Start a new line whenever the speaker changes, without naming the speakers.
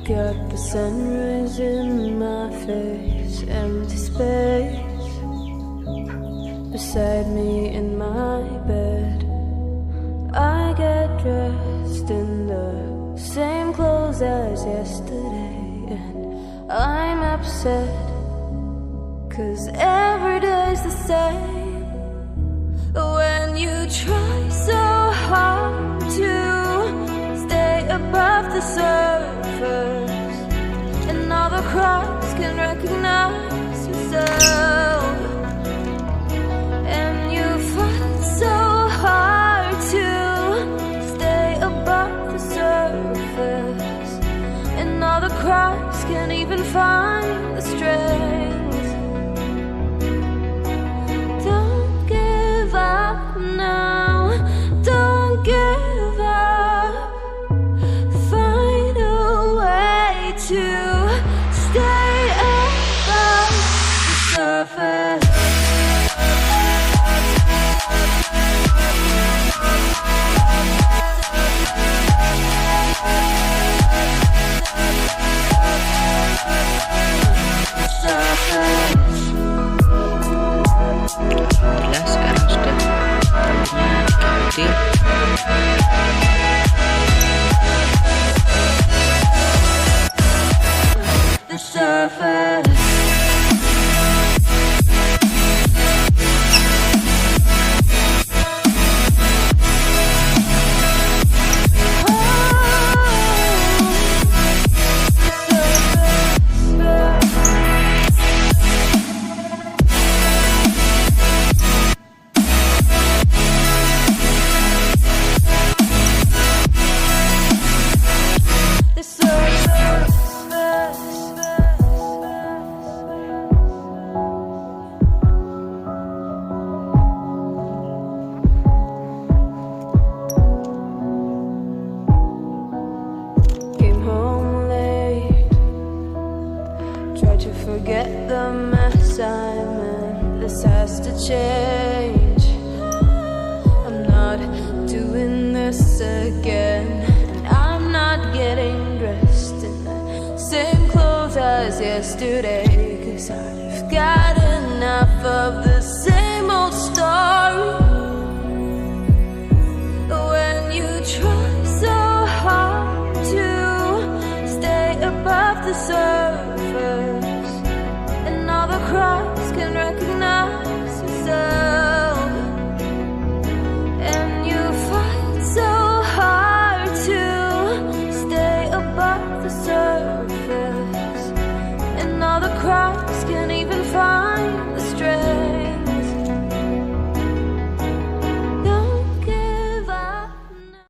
Got the sunrise in my face, empty space beside me in my bed. I get dressed in the same clothes as yesterday, and I'm upset 'cause every day's the same. When you try so hard to stay above the surface, and all the crowds can recognize yourself, and you fight so hard to stay above the surface, and all the crowds can't even find the strength. Don't give up now, don't give up. Find a way to stay above the surface.
Jelas sekarang sudah diganti.
The surface. Forget the mess I'm in. This has to change. I'm not doing this again, and I'm not getting dressed in the same clothes as yesterday, 'cause I've got enough of the same old story. When you try so hard to stay above the surface,